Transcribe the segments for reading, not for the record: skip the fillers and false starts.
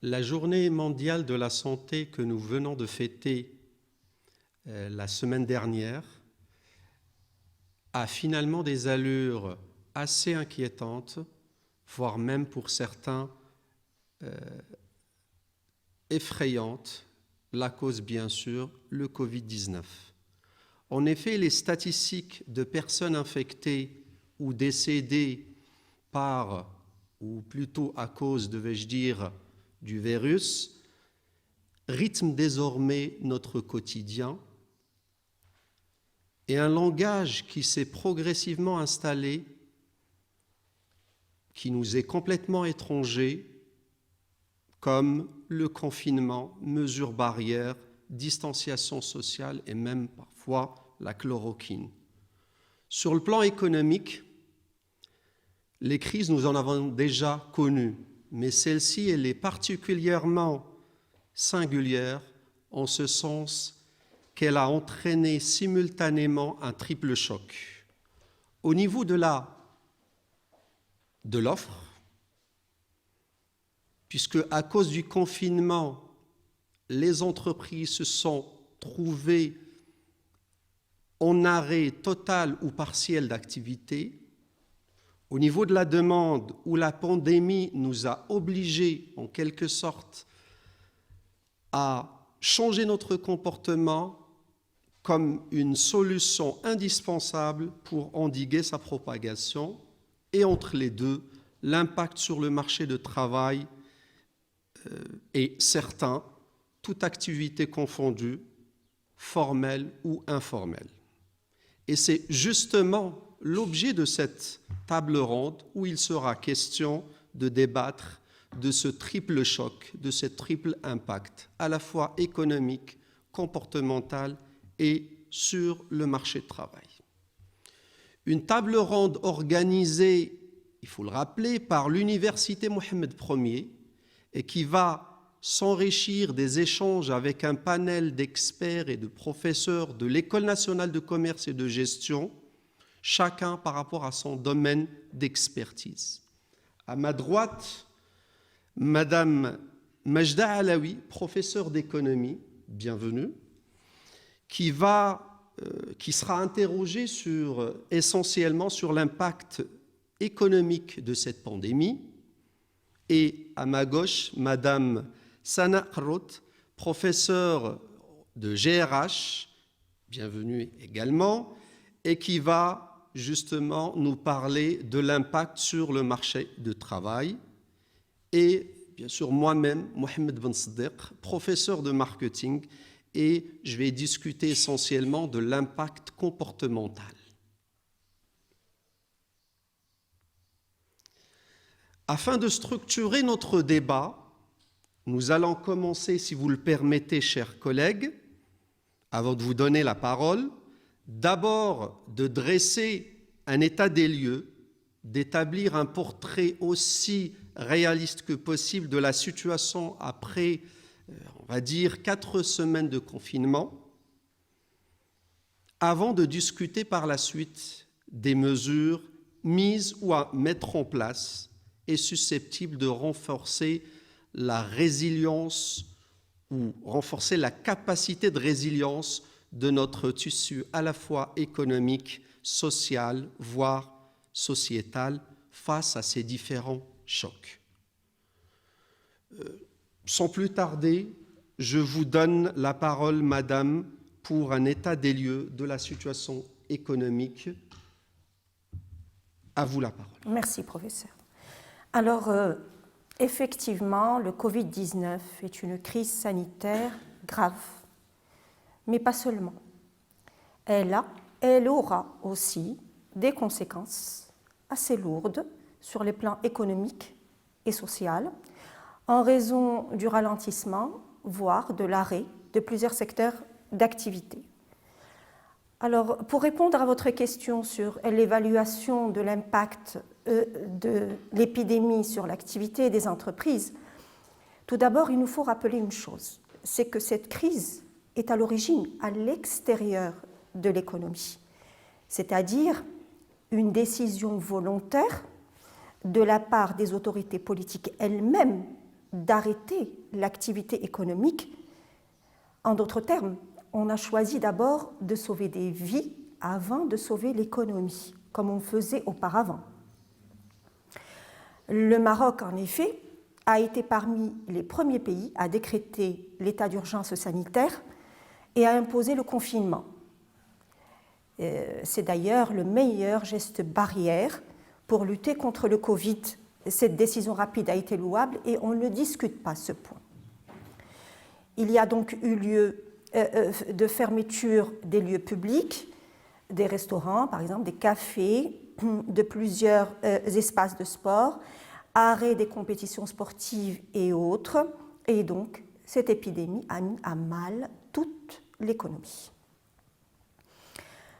La journée mondiale de la santé que nous venons de fêter la semaine dernière a finalement des allures assez inquiétantes, voire même pour certains effrayantes, la cause bien sûr, le Covid-19. En effet, les statistiques de personnes infectées ou décédées par, ou plutôt à cause, devais-je dire, du virus, rythment désormais notre quotidien et un langage qui s'est progressivement installé, qui nous est complètement étranger, comme le confinement, mesures barrières, distanciation sociale et même parfois la chloroquine. Sur le plan économique, les crises, nous en avons déjà connues, mais celle-ci, elle est particulièrement singulière en ce sens qu'elle a entraîné simultanément un triple choc. Au niveau de l'offre, puisque à cause du confinement, les entreprises se sont trouvées en arrêt total ou partiel d'activité. Au niveau de la demande, où la pandémie nous a obligés, en quelque sorte, à changer notre comportement comme une solution indispensable pour endiguer sa propagation, et entre les deux, l'impact sur le marché de travail est certain, toute activité confondue, formelle ou informelle. Et c'est justement l'objet de cette table ronde où il sera question de débattre de ce triple choc, de ce triple impact, à la fois économique, comportemental et sur le marché de travail. Une table ronde organisée, il faut le rappeler, par l'Université Mohammed Ier et qui va s'enrichir des échanges avec un panel d'experts et de professeurs de l'École nationale de commerce et de gestion, chacun par rapport à son domaine d'expertise. À ma droite, Madame Majda Alaoui, professeure d'économie, bienvenue, qui sera interrogée essentiellement sur l'impact économique de cette pandémie. Et à ma gauche, Madame Sana Kharrout, professeure de GRH, bienvenue également, et qui va justement nous parler de l'impact sur le marché du travail. Et bien sûr moi-même, Mohamed Ben Saddeq, professeur de marketing, et je vais discuter essentiellement de l'impact comportemental. Afin de structurer notre débat, nous allons commencer, si vous le permettez, chers collègues, avant de vous donner la parole, d'abord de dresser un état des lieux, d'établir un portrait aussi réaliste que possible de la situation après, on va dire, 4 semaines de confinement, avant de discuter par la suite des mesures mises ou à mettre en place et susceptibles de renforcer la résilience ou renforcer la capacité de résilience de notre tissu à la fois économique, social, voire sociétal face à ces différents chocs. Sans plus tarder, je vous donne la parole, Madame, pour un état des lieux de la situation économique. À vous la parole. Merci, professeur. Alors, effectivement, le Covid-19 est une crise sanitaire grave, mais pas seulement. Elle aura aussi des conséquences assez lourdes sur les plans économiques et social, en raison du ralentissement, voire de l'arrêt de plusieurs secteurs d'activité. Alors, pour répondre à votre question sur l'évaluation de l'impact de l'épidémie sur l'activité des entreprises, tout d'abord, il nous faut rappeler une chose, c'est que cette crise est à l'origine à l'extérieur de l'économie, c'est-à-dire une décision volontaire de la part des autorités politiques elles-mêmes d'arrêter l'activité économique. En d'autres termes, on a choisi d'abord de sauver des vies avant de sauver l'économie, comme on faisait auparavant. Le Maroc, en effet, a été parmi les premiers pays à décréter l'état d'urgence sanitaire et à imposer le confinement. C'est d'ailleurs le meilleur geste barrière pour lutter contre le Covid. Cette décision rapide a été louable et on ne discute pas ce point. Il y a donc eu lieu de fermeture des lieux publics, des restaurants par exemple, des cafés, de plusieurs espaces de sport, arrêt des compétitions sportives et autres, et donc cette épidémie a mis à mal toute l'économie.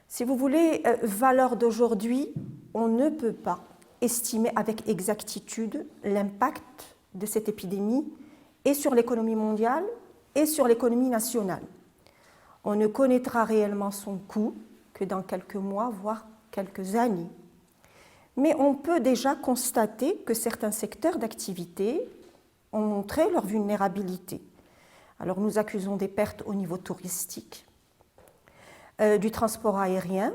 Si vous voulez, valeur d'aujourd'hui, on ne peut pas estimer avec exactitude l'impact de cette épidémie et sur l'économie mondiale et sur l'économie nationale. On ne connaîtra réellement son coût que dans quelques mois, voire quelques années. Mais on peut déjà constater que certains secteurs d'activité ont montré leur vulnérabilité. Alors nous accusons des pertes au niveau touristique, du transport aérien,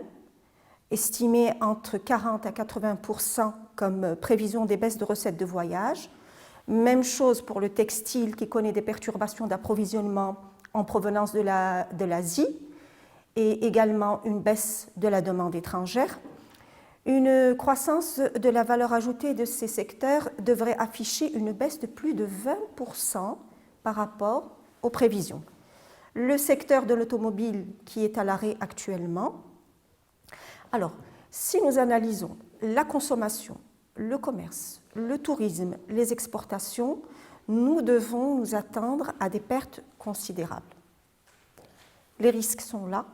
estimé entre 40 à 80% comme prévision des baisses de recettes de voyage. Même chose pour le textile qui connaît des perturbations d'approvisionnement en provenance de l'Asie et également une baisse de la demande étrangère. Une croissance de la valeur ajoutée de ces secteurs devrait afficher une baisse de plus de 20% par rapport aux prévisions. Le secteur de l'automobile qui est à l'arrêt actuellement. Alors, si nous analysons la consommation, le commerce, le tourisme, les exportations, nous devons nous attendre à des pertes considérables. Les risques sont là,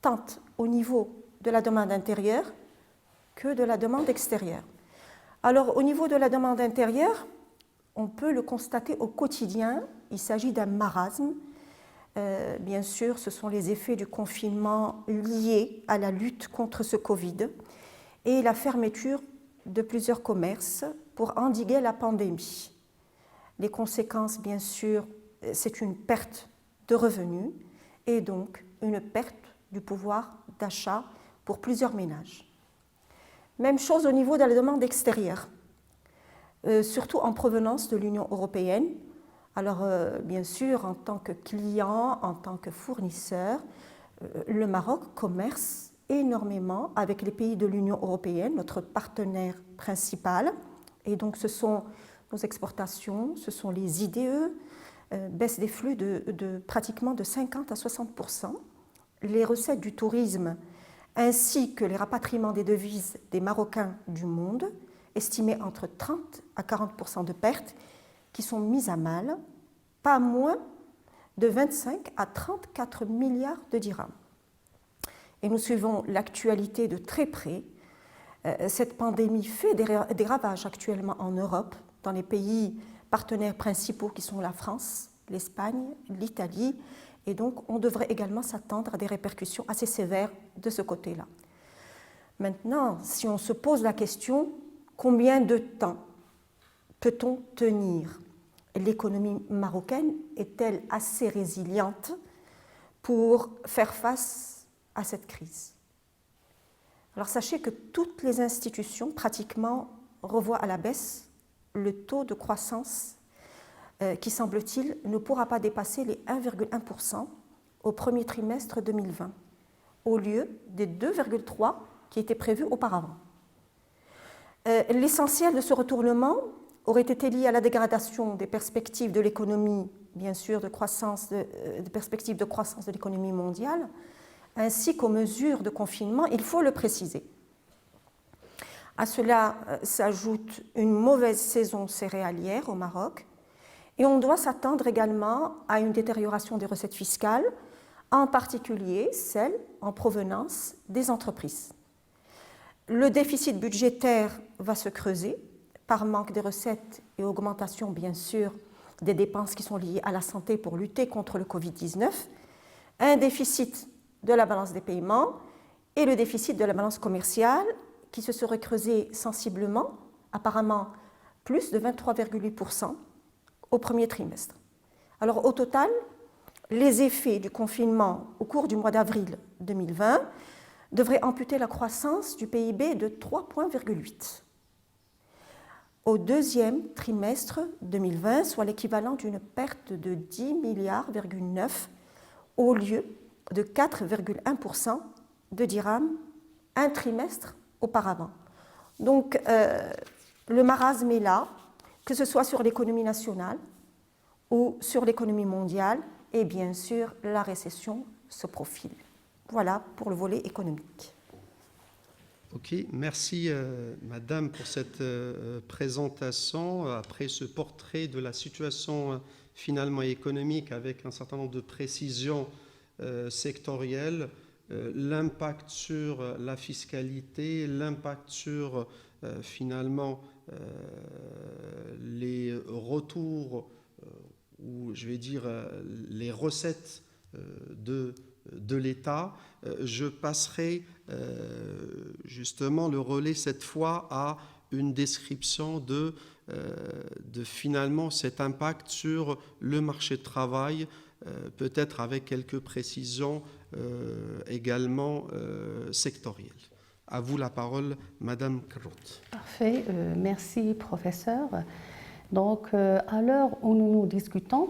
tant au niveau de la demande intérieure que de la demande extérieure. Alors, au niveau de la demande intérieure, on peut le constater au quotidien, il s'agit d'un marasme. Bien sûr, ce sont les effets du confinement liés à la lutte contre ce Covid et la fermeture de plusieurs commerces pour endiguer la pandémie. Les conséquences, bien sûr, c'est une perte de revenus et donc une perte du pouvoir d'achat pour plusieurs ménages. Même chose au niveau de la demande extérieure, surtout en provenance de l'Union européenne. Alors, bien sûr, en tant que client, en tant que fournisseur, le Maroc commerce énormément avec les pays de l'Union européenne, notre partenaire principal. Et donc, ce sont nos exportations, ce sont les IDE, baisse des flux de pratiquement de 50 à 60%. Les recettes du tourisme ainsi que les rapatriements des devises des Marocains du monde, estimés entre 30 à 40% de pertes, qui sont mises à mal, pas moins de 25 à 34 milliards de dirhams. Et nous suivons l'actualité de très près. Cette pandémie fait des ravages actuellement en Europe, dans les pays partenaires principaux qui sont la France, l'Espagne, l'Italie, et donc on devrait également s'attendre à des répercussions assez sévères de ce côté-là. Maintenant, si on se pose la question, combien de temps peut-on tenir? L'économie marocaine est-elle assez résiliente pour faire face à cette crise? Alors sachez que toutes les institutions pratiquement revoient à la baisse le taux de croissance qui, semble-t-il, ne pourra pas dépasser les 1,1% au premier trimestre 2020, au lieu des 2,3% qui étaient prévus auparavant. L'essentiel de ce retournement aurait été lié à la dégradation des perspectives de l'économie, bien sûr, des perspectives de croissance de l'économie mondiale, ainsi qu'aux mesures de confinement, il faut le préciser. À cela s'ajoute une mauvaise saison céréalière au Maroc, et on doit s'attendre également à une détérioration des recettes fiscales, en particulier celles en provenance des entreprises. Le déficit budgétaire va se creuser par manque de recettes et augmentation, bien sûr, des dépenses qui sont liées à la santé pour lutter contre le Covid-19, un déficit de la balance des paiements et le déficit de la balance commerciale qui se serait creusé sensiblement, apparemment plus de 23,8% au premier trimestre. Alors au total, les effets du confinement au cours du mois d'avril 2020 devraient amputer la croissance du PIB de 3,8 points. Au deuxième trimestre 2020, soit l'équivalent d'une perte de 10,9 milliards au lieu de 4,1% de dirhams un trimestre auparavant. Donc le marasme est là, que ce soit sur l'économie nationale ou sur l'économie mondiale, et bien sûr la récession se profile. Voilà pour le volet économique. Ok, merci Madame pour cette présentation. Après ce portrait de la situation finalement économique avec un certain nombre de précisions sectorielles, l'impact sur la fiscalité, l'impact sur finalement les retours ou je vais dire les recettes de l'État, je passerai justement le relais cette fois à une description de finalement cet impact sur le marché de travail, peut-être avec quelques précisions également sectorielles. À vous la parole, Madame Kroot. Parfait, merci professeur. Donc, à l'heure où nous nous discutons,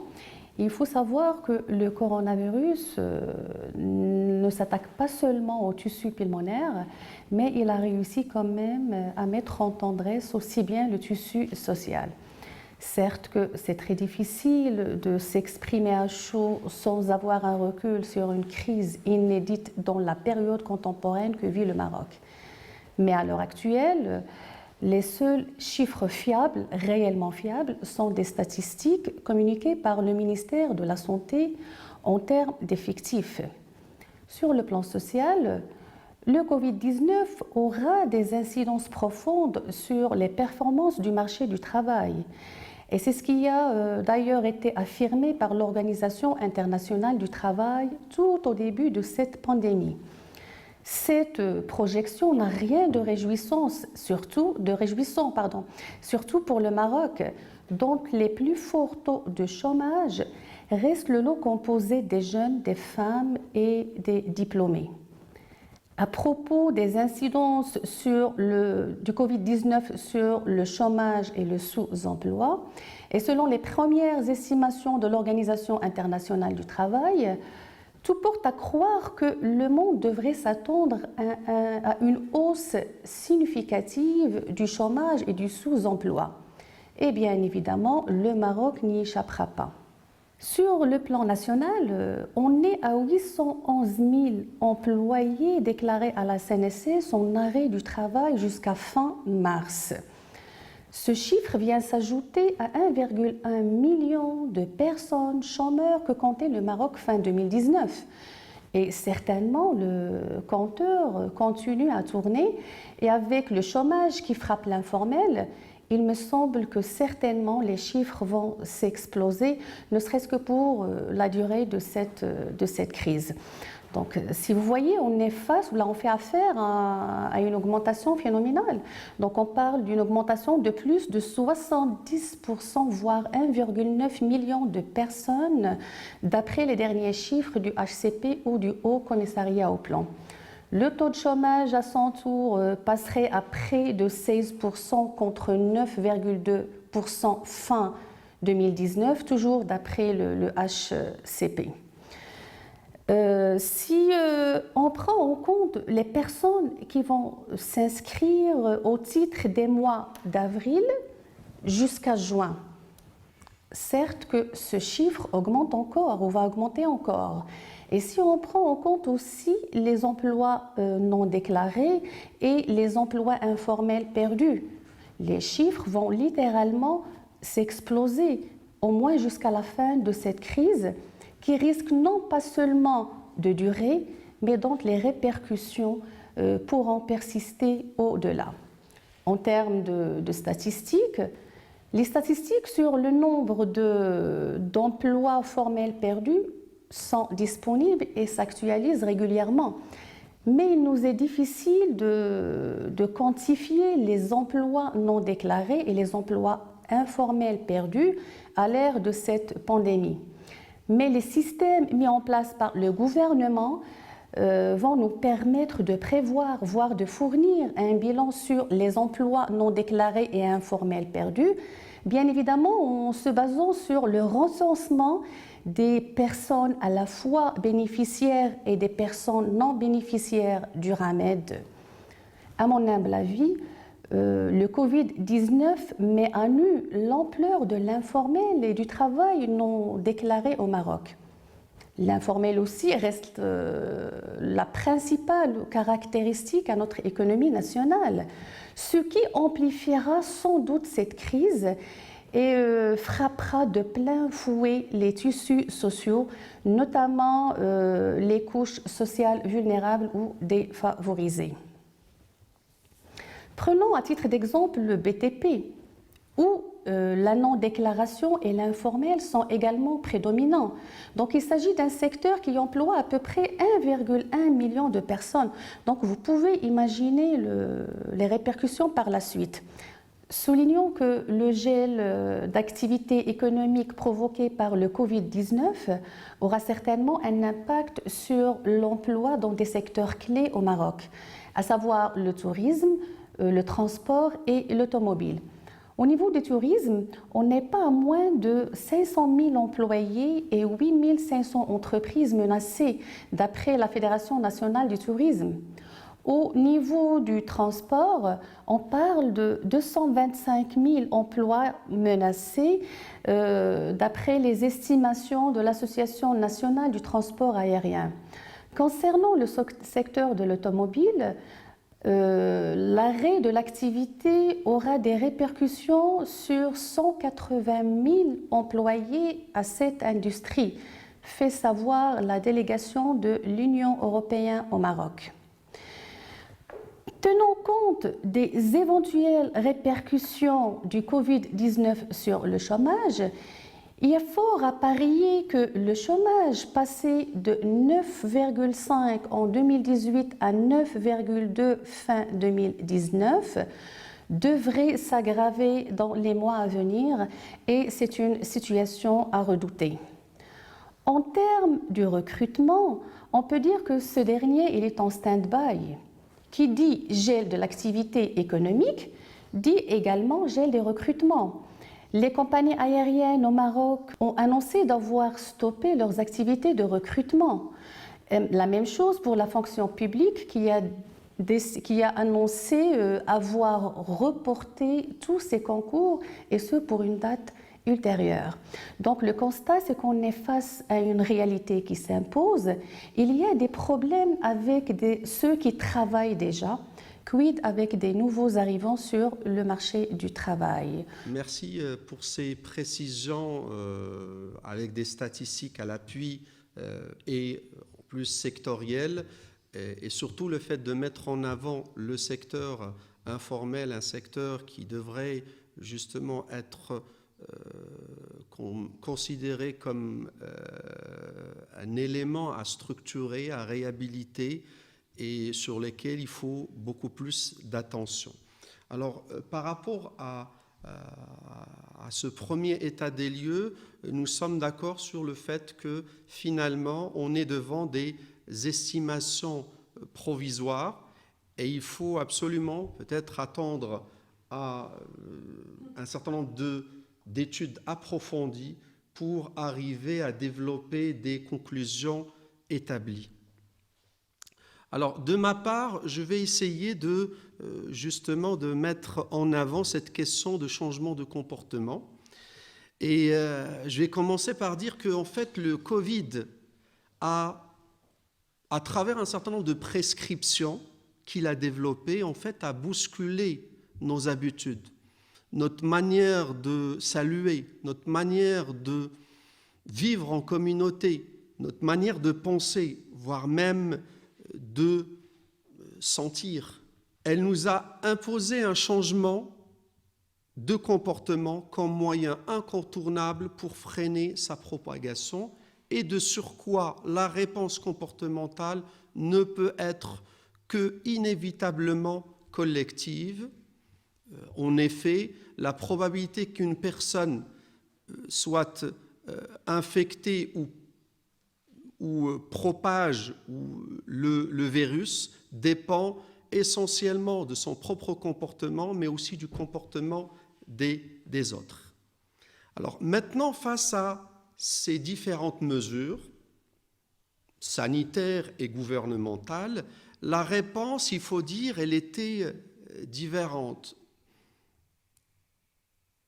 il faut savoir que le coronavirus ne s'attaque pas seulement au tissu pulmonaire, mais il a réussi quand même à mettre en tendresse aussi bien le tissu social. Certes que c'est très difficile de s'exprimer à chaud sans avoir un recul sur une crise inédite dans la période contemporaine que vit le Maroc. Mais à l'heure actuelle, les seuls chiffres fiables, réellement fiables, sont des statistiques communiquées par le ministère de la Santé en termes d'effectifs. Sur le plan social, le Covid-19 aura des incidences profondes sur les performances du marché du travail. Et c'est ce qui a d'ailleurs été affirmé par l'Organisation internationale du travail tout au début de cette pandémie. Cette projection n'a rien de réjouissant, surtout pour le Maroc, dont les plus forts taux de chômage restent le lot composé des jeunes, des femmes et des diplômés. À propos des incidences du Covid-19 sur le chômage et le sous-emploi, et selon les premières estimations de l'Organisation internationale du travail, tout porte à croire que le monde devrait s'attendre à une hausse significative du chômage et du sous-emploi. Et bien évidemment, le Maroc n'y échappera pas. Sur le plan national, on est à 811 000 employés déclarés à la CNSS en arrêt du travail jusqu'à fin mars. Ce chiffre vient s'ajouter à 1,1 million de personnes chômeurs que comptait le Maroc fin 2019. Et certainement, le compteur continue à tourner. Et avec le chômage qui frappe l'informel, il me semble que certainement les chiffres vont s'exploser, ne serait-ce que pour la durée de cette crise. Donc, si vous voyez, on fait affaire à une augmentation phénoménale. Donc, on parle d'une augmentation de plus de 70%, voire 1,9 million de personnes, d'après les derniers chiffres du HCP ou du Haut Commissariat au Plan. Le taux de chômage, à son tour, passerait à près de 16% contre 9,2% fin 2019, toujours d'après le HCP. Si on prend en compte les personnes qui vont s'inscrire au titre des mois d'avril jusqu'à juin, certes que ce chiffre augmente encore ou va augmenter encore. Et si on prend en compte aussi les emplois non déclarés et les emplois informels perdus, les chiffres vont littéralement s'exploser, au moins jusqu'à la fin de cette crise, qui risque non pas seulement de durer, mais dont les répercussions pourront persister au-delà. En termes de statistiques, les statistiques sur le nombre d'emplois formels perdus sont disponibles et s'actualisent régulièrement. Mais il nous est difficile de quantifier les emplois non déclarés et les emplois informels perdus à l'ère de cette pandémie. Mais les systèmes mis en place par le gouvernement vont nous permettre de prévoir, voire de fournir un bilan sur les emplois non déclarés et informels perdus, bien évidemment en se basant sur le recensement des personnes à la fois bénéficiaires et des personnes non bénéficiaires du RAMED. À mon humble avis, le Covid-19 met à nu l'ampleur de l'informel et du travail non déclaré au Maroc. L'informel aussi reste la principale caractéristique à notre économie nationale, ce qui amplifiera sans doute cette crise et frappera de plein fouet les tissus sociaux, notamment les couches sociales vulnérables ou défavorisées. Prenons à titre d'exemple le BTP, où la non-déclaration et l'informel sont également prédominants. Donc il s'agit d'un secteur qui emploie à peu près 1,1 million de personnes. Donc vous pouvez imaginer les répercussions par la suite. Soulignons que le gel d'activité économique provoqué par le Covid-19 aura certainement un impact sur l'emploi dans des secteurs clés au Maroc, à savoir le tourisme, le transport et l'automobile. Au niveau du tourisme, on n'est pas à moins de 500 000 employés et 8 500 entreprises menacées, d'après la Fédération nationale du tourisme. Au niveau du transport, on parle de 225 000 emplois menacés, d'après les estimations de l'Association nationale du transport aérien. Concernant le secteur de l'automobile, l'arrêt de l'activité aura des répercussions sur 180 000 employés à cette industrie, fait savoir la délégation de l'Union européenne au Maroc. Tenant compte des éventuelles répercussions du Covid-19 sur le chômage, il est fort à parier que le chômage passé de 9,5 en 2018 à 9,2 fin 2019 devrait s'aggraver dans les mois à venir et c'est une situation à redouter. En termes du recrutement, on peut dire que ce dernier il est en stand-by. Qui dit gel de l'activité économique dit également gel des recrutements. Les compagnies aériennes au Maroc ont annoncé d'avoir stoppé leurs activités de recrutement. La même chose pour la fonction publique qui a annoncé avoir reporté tous ses concours et ce pour une date ultérieure. Donc le constat, c'est qu'on est face à une réalité qui s'impose. Il y a des problèmes avec ceux qui travaillent déjà. Quid avec des nouveaux arrivants sur le marché du travail? Merci pour ces précisions avec des statistiques à l'appui et en plus sectorielles et surtout le fait de mettre en avant le secteur informel, un secteur qui devrait justement être considéré comme un élément à structurer, à réhabiliter et sur lesquels il faut beaucoup plus d'attention. Alors, par rapport à ce premier état des lieux, nous sommes d'accord sur le fait que finalement, on est devant des estimations provisoires et il faut absolument peut-être attendre à un certain nombre d'études approfondies pour arriver à développer des conclusions établies. Alors, de ma part, je vais essayer justement de mettre en avant cette question de changement de comportement. Et je vais commencer par dire qu'en fait, le Covid à travers un certain nombre de prescriptions qu'il a développées, en fait, a bousculé nos habitudes, notre manière de saluer, notre manière de vivre en communauté, notre manière de penser, voire même de sentir. Elle nous a imposé un changement de comportement comme moyen incontournable pour freiner sa propagation et de surcroît, la réponse comportementale ne peut être que inévitablement collective. En effet, la probabilité qu'une personne soit infectée ou propage le virus dépend essentiellement de son propre comportement, mais aussi du comportement des autres. Alors maintenant, face à ces différentes mesures sanitaires et gouvernementales, la réponse, il faut dire, elle était différente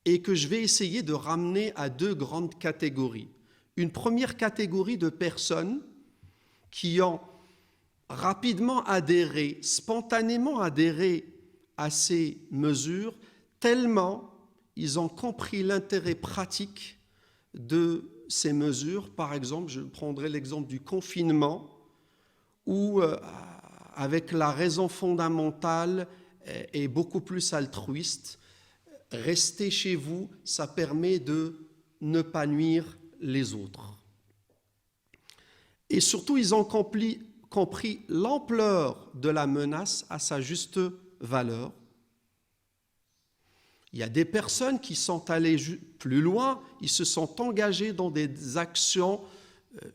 et que je vais essayer de ramener à deux grandes catégories. Une première catégorie de personnes qui ont rapidement adhéré, spontanément adhéré à ces mesures, tellement ils ont compris l'intérêt pratique de ces mesures. Par exemple, je prendrai l'exemple du confinement, où avec la raison fondamentale et beaucoup plus altruiste, rester chez vous, ça permet de ne pas nuire les autres. Et surtout, ils ont compris l'ampleur de la menace à sa juste valeur. Il y a des personnes qui sont allées plus loin, ils se sont engagés dans des actions,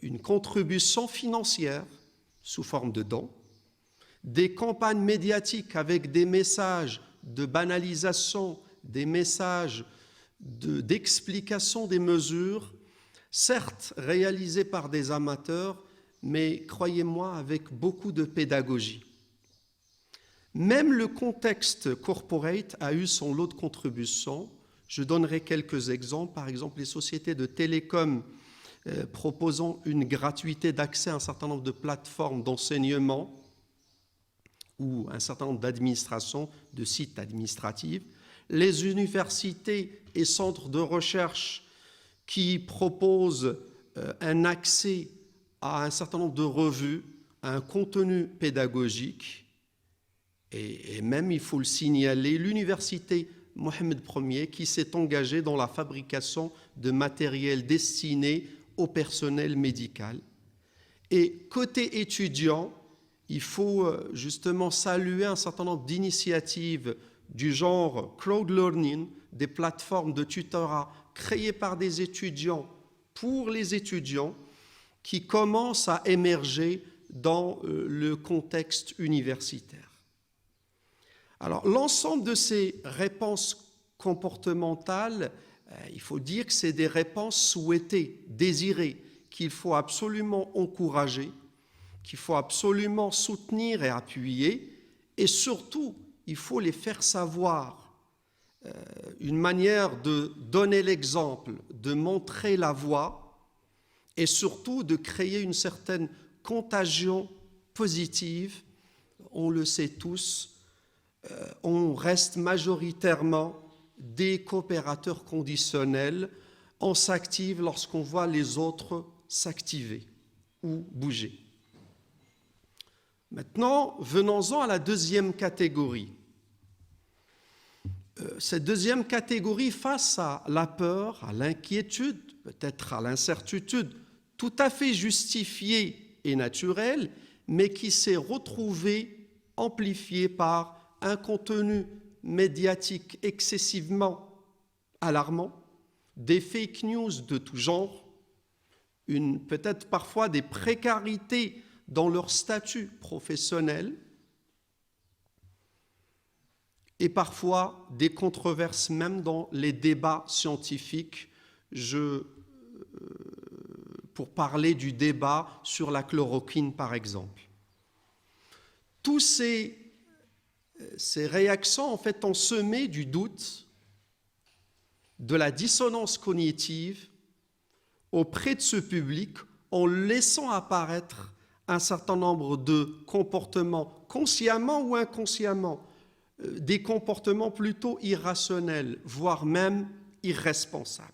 une contribution financière sous forme de dons, des campagnes médiatiques avec des messages de banalisation, des messages d'explication des mesures, certes réalisés par des amateurs, mais croyez-moi, avec beaucoup de pédagogie. Même le contexte corporate a eu son lot de contributions. Je donnerai quelques exemples. Par exemple, les sociétés de télécom proposant une gratuité d'accès à un certain nombre de plateformes d'enseignement ou un certain nombre d'administrations, de sites administratifs. Les universités et centres de recherche qui proposent un accès à un certain nombre de revues, à un contenu pédagogique. Et même, il faut le signaler, l'université Mohamed Ier qui s'est engagée dans la fabrication de matériel destiné au personnel médical. Et côté étudiant, il faut justement saluer un certain nombre d'initiatives du genre crowd learning, des plateformes de tutorat créées par des étudiants pour les étudiants qui commencent à émerger dans le contexte universitaire. Alors, l'ensemble de ces réponses comportementales, il faut dire que c'est des réponses souhaitées, désirées, qu'il faut absolument encourager, qu'il faut absolument soutenir et appuyer, et surtout, il faut les faire savoir. Une manière de donner l'exemple, de montrer la voie, et surtout de créer une certaine contagion positive. On le sait tous, on reste majoritairement des coopérateurs conditionnels. On s'active lorsqu'on voit les autres s'activer ou bouger. Maintenant, venons-en à la deuxième catégorie. Cette deuxième catégorie, face à la peur, à l'inquiétude, peut-être à l'incertitude, tout à fait justifiée et naturelle, mais qui s'est retrouvée amplifiée par un contenu médiatique excessivement alarmant, des fake news de tout genre, peut-être parfois des précarités dans leur statut professionnel et parfois des controverses même dans les débats scientifiques. Pour parler du débat sur la chloroquine, par exemple. Tous ces réactions, en fait, ont semé du doute, de la dissonance cognitive auprès de ce public en laissant apparaître un certain nombre de comportements, consciemment ou inconsciemment, des comportements plutôt irrationnels, voire même irresponsables.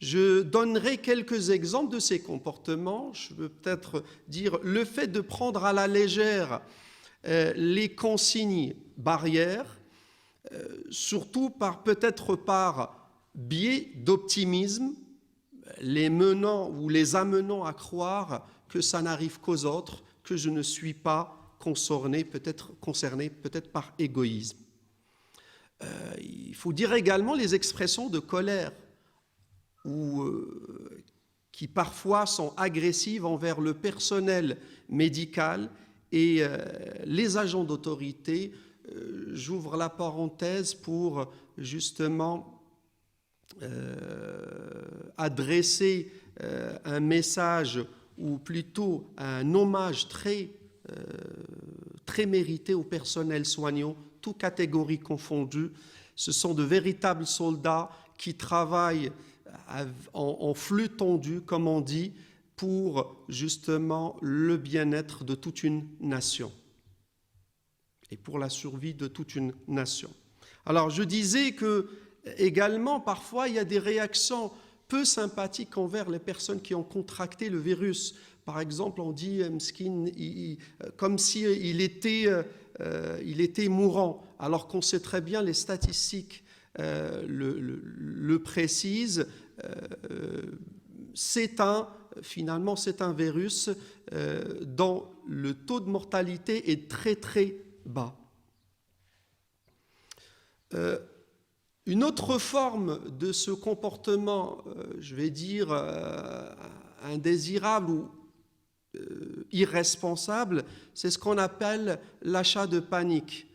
Je donnerai quelques exemples de ces comportements. Je veux peut-être dire le fait de prendre à la légère les consignes barrières, surtout peut-être par biais d'optimisme, les menant ou les amenant à croire que ça n'arrive qu'aux autres, que je ne suis pas concerné peut-être par égoïsme. Il faut dire également les expressions de colère, qui parfois sont agressives envers le personnel médical et les agents d'autorité. J'ouvre la parenthèse pour justement adresser un message, ou plutôt un hommage très mérité au personnel soignant, toutes catégories confondues. Ce sont de véritables soldats qui travaillent en flux tendu, comme on dit, pour justement le bien-être de toute une nation et pour la survie de toute une nation. Alors je disais que également parfois il y a des réactions peu sympathiques envers les personnes qui ont contracté le virus. Par exemple, on dit Mskin, comme s'il était mourant, alors qu'on sait très bien, les statistiques le précisent. Finalement, c'est un virus dont le taux de mortalité est très très bas. Une autre forme de ce comportement, je vais dire, indésirable ou irresponsable, c'est ce qu'on appelle l'achat de panique.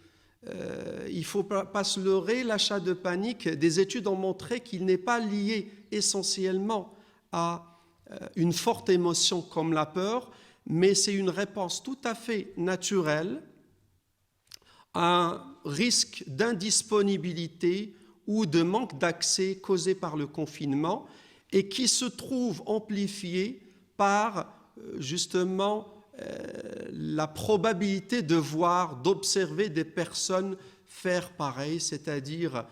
Il ne faut pas se leurrer, l'achat de panique, des études ont montré qu'il n'est pas lié essentiellement à une forte émotion comme la peur, mais c'est une réponse tout à fait naturelle à un risque d'indisponibilité ou de manque d'accès causé par le confinement et qui se trouve amplifié par justement la probabilité de voir, d'observer des personnes faire pareil, c'est-à-dire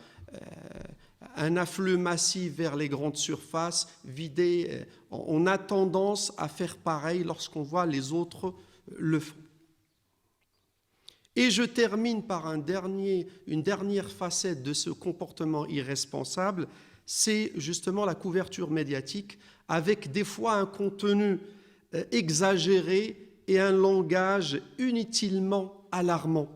un afflux massif vers les grandes surfaces, vidées. On a tendance à faire pareil lorsqu'on voit les autres le font. Et je termine par une dernière facette de ce comportement irresponsable, c'est justement la couverture médiatique, avec des fois un contenu exagéré et un langage inutilement alarmant,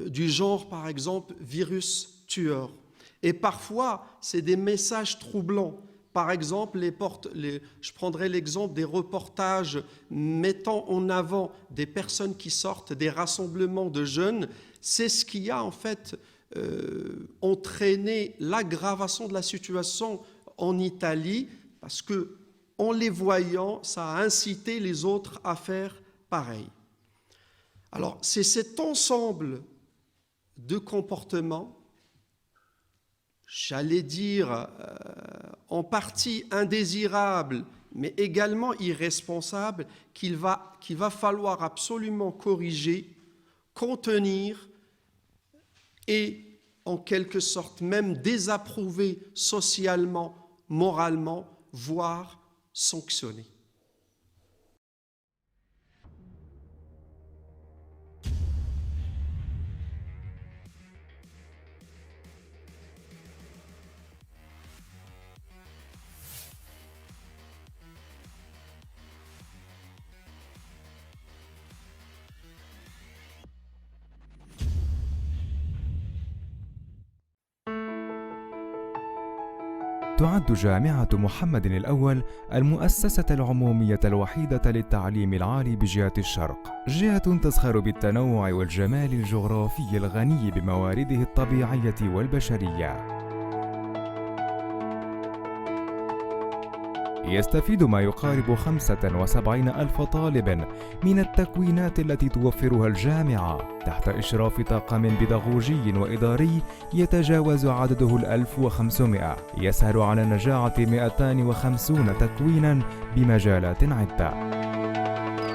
du genre par exemple virus tueur. Et parfois, c'est des messages troublants. Par exemple, je prendrai l'exemple des reportages mettant en avant des personnes qui sortent des rassemblements de jeunes. C'est ce qui a en fait entraîné l'aggravation de la situation en Italie, parce que en les voyant, ça a incité les autres à faire pareil. Alors, c'est cet ensemble de comportements, j'allais dire en partie indésirables, mais également irresponsables, qu'il va falloir absolument corriger, contenir et en quelque sorte même désapprouver socialement, moralement, voire sanctionner. تعد جامعة محمد الأول المؤسسة العمومية الوحيدة للتعليم العالي بجهة الشرق، جهة تزخر بالتنوع والجمال الجغرافي الغني بموارده الطبيعية والبشرية. يستفيد ما يقارب 75,000 طالب من التكوينات التي توفرها الجامعة تحت إشراف طاقم بيداغوجي وإداري يتجاوز عدده 1500، يسهر على نجاعة 250 تكوينا بمجالات عدة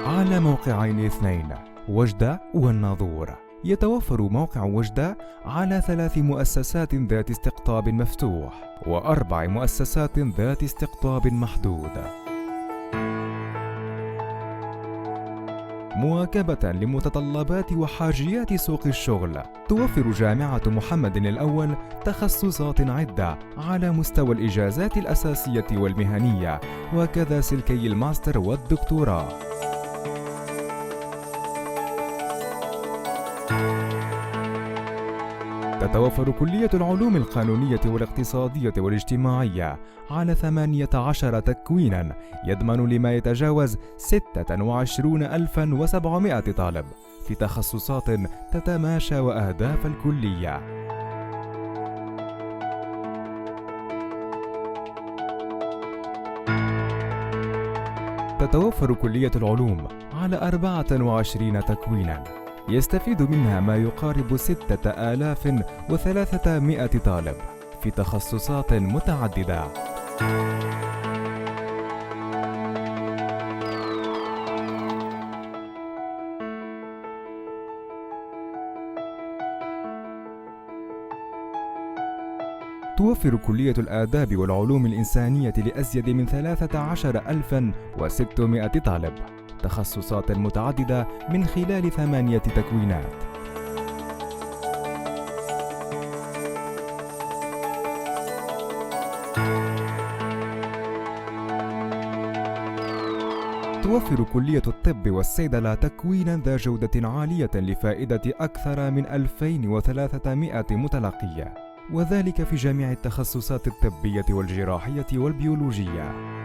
على موقعين اثنين، وجدة والناظور. يتوفر موقع وجدة على 3 مؤسسات ذات استقطاب مفتوح و4 مؤسسات ذات استقطاب محدود. مواكبة لمتطلبات وحاجيات سوق الشغل، توفر جامعة محمد الأول تخصصات عدة على مستوى الإجازات الأساسية والمهنية، وكذا سلكي الماستر والدكتوراه. تتوفر كلية العلوم القانونية والاقتصادية والاجتماعية على 18 تكوينا يضمن لما يتجاوز 26,700 طالب في تخصصات تتماشى وأهداف الكلية. تتوفر كلية العلوم على 24 تكوينا يستفيد منها ما يقارب 6,300 طالب في تخصصات متعددة. توفر كلية الآداب والعلوم الإنسانية لأزيد من 13,600 طالب تخصصات متعددة من خلال 8 تكوينات. توفر كلية الطب والصيدلة تكوينا ذا جودة عالية لفائدة أكثر من 2,300 متلقية، وذلك في جميع التخصصات الطبية والجراحية والبيولوجية.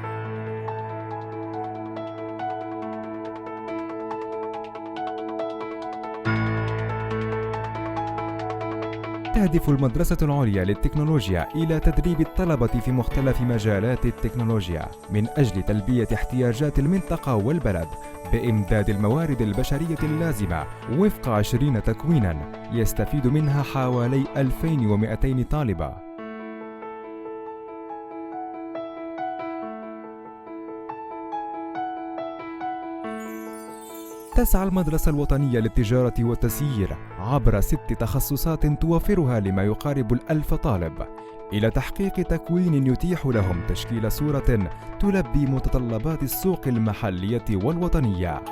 تهدف المدرسة العليا للتكنولوجيا إلى تدريب الطلبة في مختلف مجالات التكنولوجيا من أجل تلبية احتياجات المنطقة والبلد بإمداد الموارد البشرية اللازمة وفق 20 تكوينا يستفيد منها حوالي 2,200 طالبة. تسعى المدرسة الوطنية للتجارة والتسيير عبر 6 تخصصات توفرها لما يقارب 1,000 طالب إلى تحقيق تكوين يتيح لهم تشكيل صورة تلبي متطلبات السوق المحلية والوطنية.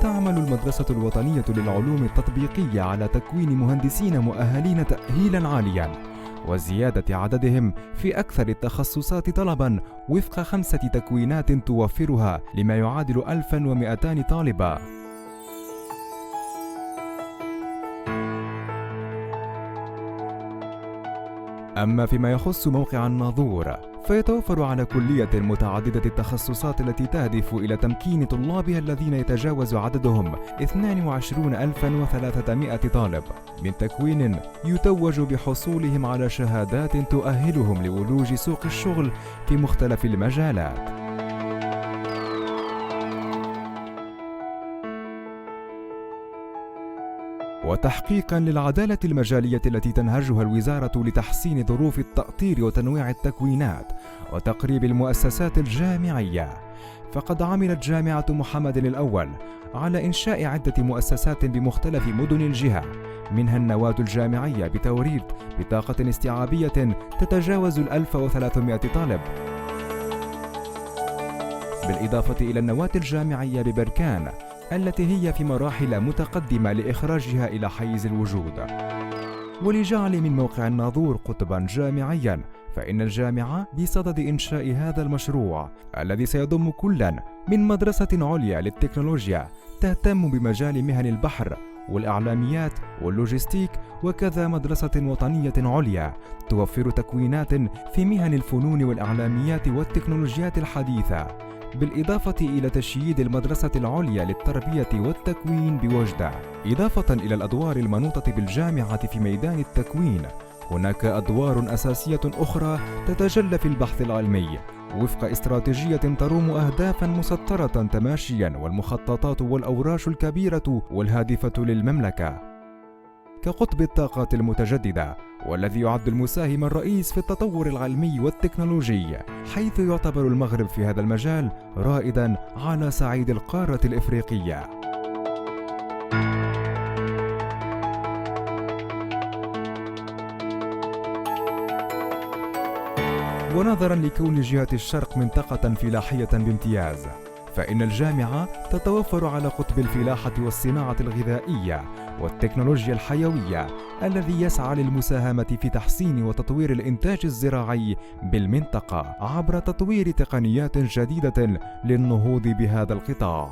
تعمل المدرسة الوطنية للعلوم التطبيقية على تكوين مهندسين مؤهلين تأهيلاً عالياً وزيادة عددهم في أكثر التخصصات طلباً وفق 5 تكوينات توفرها لما يعادل 1,200 طالباً. أما فيما يخص موقع الناظور فيتوفر على كلية متعددة التخصصات التي تهدف إلى تمكين طلابها الذين يتجاوز عددهم 22,300 طالب من تكوين يتوج بحصولهم على شهادات تؤهلهم لولوج سوق الشغل في مختلف المجالات. وتحقيقاً للعدالة المجالية التي تنهجها الوزارة لتحسين ظروف التأطير وتنويع التكوينات وتقريب المؤسسات الجامعية، فقد عملت جامعة محمد الأول على إنشاء عدة مؤسسات بمختلف مدن الجهة، منها النواة الجامعية بتوريد بطاقة استيعابية تتجاوز 1,300 طالب، بالإضافة إلى النواة الجامعية ببركان التي هي في مراحل متقدمة لإخراجها إلى حيز الوجود. ولجعل من موقع الناظور قطباً جامعياً، فإن الجامعة بصدد إنشاء هذا المشروع الذي سيضم كلاً من مدرسة عليا للتكنولوجيا تهتم بمجال مهن البحر والإعلاميات واللوجستيك، وكذا مدرسة وطنية عليا توفر تكوينات في مهن الفنون والإعلاميات والتكنولوجيات الحديثة، بالإضافة إلى تشييد المدرسة العليا للتربية والتكوين بوجدة. إضافة إلى الأدوار المنوطة بالجامعة في ميدان التكوين، هناك أدوار أساسية أخرى تتجلى في البحث العلمي وفق استراتيجية تروم أهدافاً مسطرة تماشياً، والمخططات والأوراش الكبيرة والهادفة للمملكة، كقطب الطاقات المتجددة، والذي يعد المساهم الرئيس في التطور العلمي والتكنولوجي، حيث يعتبر المغرب في هذا المجال رائداً على صعيد القارة الإفريقية. ونظراً لكون جهة الشرق منطقة فلاحية بامتياز، فإن الجامعة تتوفر على قطب الفلاحة والصناعة الغذائية والتكنولوجيا الحيوية، الذي يسعى للمساهمة في تحسين وتطوير الإنتاج الزراعي بالمنطقة عبر تطوير تقنيات جديدة للنهوض بهذا القطاع.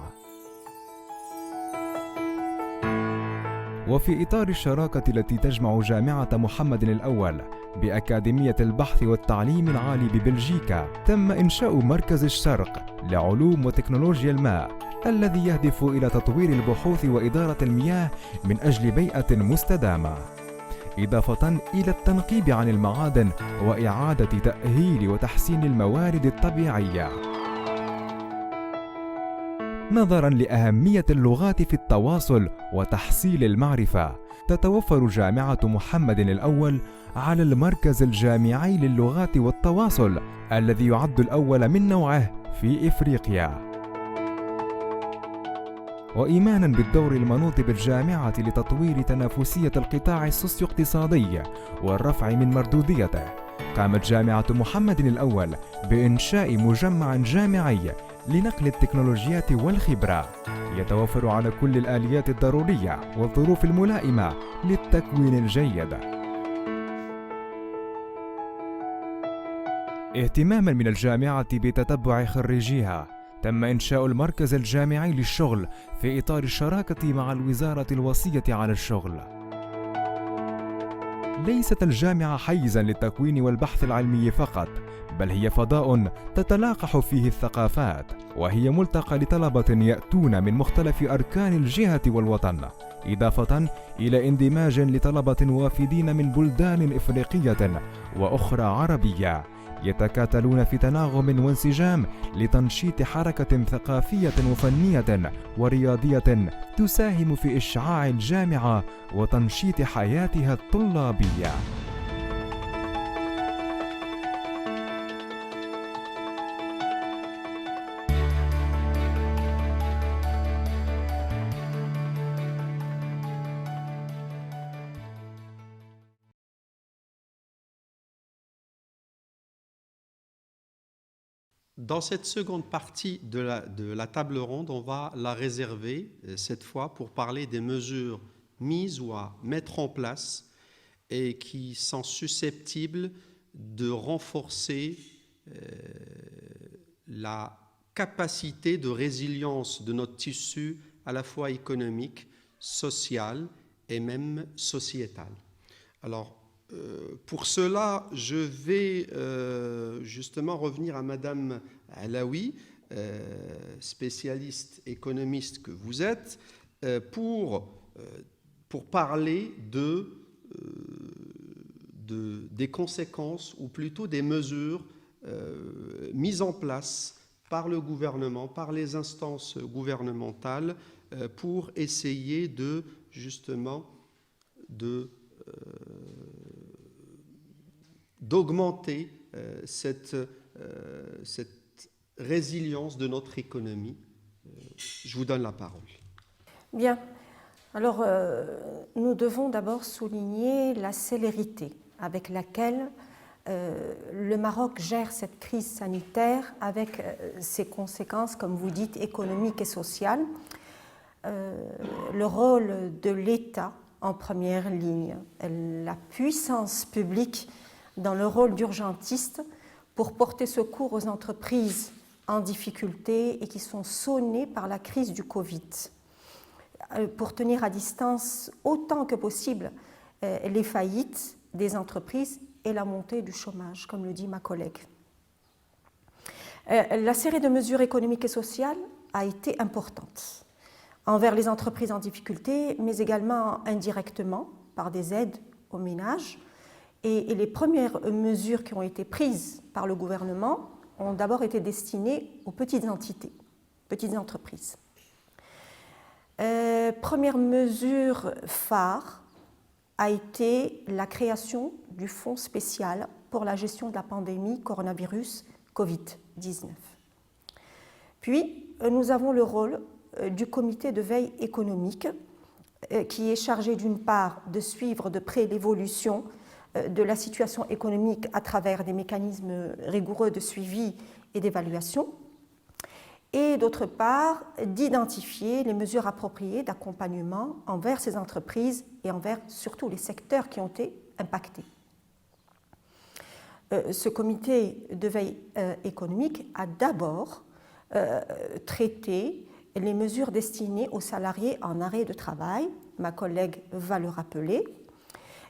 وفي إطار الشراكة التي تجمع جامعة محمد الأول بأكاديمية البحث والتعليم العالي ببلجيكا، تم إنشاء مركز الشرق لعلوم وتكنولوجيا الماء، الذي يهدف إلى تطوير البحوث وإدارة المياه من أجل بيئة مستدامة، إضافة إلى التنقيب عن المعادن وإعادة تأهيل وتحسين الموارد الطبيعية. نظراً لأهمية اللغات في التواصل وتحصيل المعرفة، تتوفر جامعة محمد الأول على المركز الجامعي للغات والتواصل الذي يعد الأول من نوعه في إفريقيا. وإيماناً بالدور المنوط بالجامعة لتطوير تنافسية القطاع السوسيو-اقتصادي والرفع من مردوديته، قامت جامعة محمد الأول بإنشاء مجمع جامعي لنقل التكنولوجيات والخبرة، يتوفر على كل الآليات الضرورية والظروف الملائمة للتكوين الجيد. اهتماماً من الجامعة بتتبع خريجيها، تم إنشاء المركز الجامعي للشغل في إطار الشراكة مع الوزارة الوصية على الشغل. ليست الجامعة حيزاً للتكوين والبحث العلمي فقط، بل هي فضاء تتلاقح فيه الثقافات، وهي ملتقى لطلبة يأتون من مختلف أركان الجهة والوطن، إضافة إلى اندماج لطلبة وافدين من بلدان إفريقية وأخرى عربية، يتكاتلون في تناغم وانسجام لتنشيط حركة ثقافية وفنية ورياضية تساهم في إشعاع الجامعة وتنشيط حياتها الطلابية. Dans cette seconde partie de la table ronde, on va la réserver cette fois pour parler des mesures mises ou à mettre en place et qui sont susceptibles de renforcer la capacité de résilience de notre tissu à la fois économique, social et même sociétal. Alors, pour cela, je vais justement revenir à Madame Alaoui, spécialiste économiste que vous êtes, pour parler des conséquences ou plutôt des mesures mises en place par le gouvernement, par les instances gouvernementales pour essayer d'augmenter cette résilience de notre économie. Je vous donne la parole. Bien. Alors, nous devons d'abord souligner la célérité avec laquelle le Maroc gère cette crise sanitaire avec ses conséquences, comme vous dites, économiques et sociales. Le rôle de l'État en première ligne, la puissance publique dans le rôle d'urgentiste pour porter secours aux entreprises en difficulté et qui sont sonnées par la crise du Covid, pour tenir à distance autant que possible les faillites des entreprises et la montée du chômage, comme le dit ma collègue. La série de mesures économiques et sociales a été importante envers les entreprises en difficulté, mais également indirectement par des aides aux ménages. Et les premières mesures qui ont été prises par le gouvernement ont d'abord été destinées aux petites entités, petites entreprises. Première mesure phare a été la création du Fonds spécial pour la gestion de la pandémie coronavirus Covid-19. Puis, nous avons le rôle du comité de veille économique qui est chargé d'une part de suivre de près l'évolution de la situation économique à travers des mécanismes rigoureux de suivi et d'évaluation, et d'autre part d'identifier les mesures appropriées d'accompagnement envers ces entreprises et envers surtout les secteurs qui ont été impactés. Ce comité de veille économique a d'abord traité les mesures destinées aux salariés en arrêt de travail, ma collègue va le rappeler.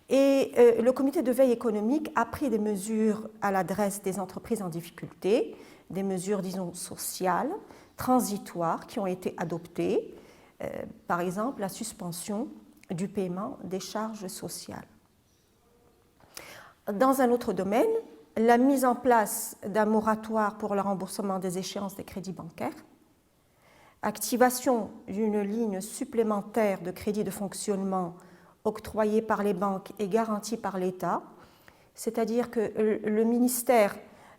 Et le comité de veille économique a pris des mesures à l'adresse des entreprises en difficulté, des mesures, disons, sociales, transitoires, qui ont été adoptées, par exemple la suspension du paiement des charges sociales. Dans un autre domaine, la mise en place d'un moratoire pour le remboursement des échéances des crédits bancaires, activation d'une ligne supplémentaire de crédit de fonctionnement octroyée par les banques et garantie par l'État, c'est-à-dire que le ministère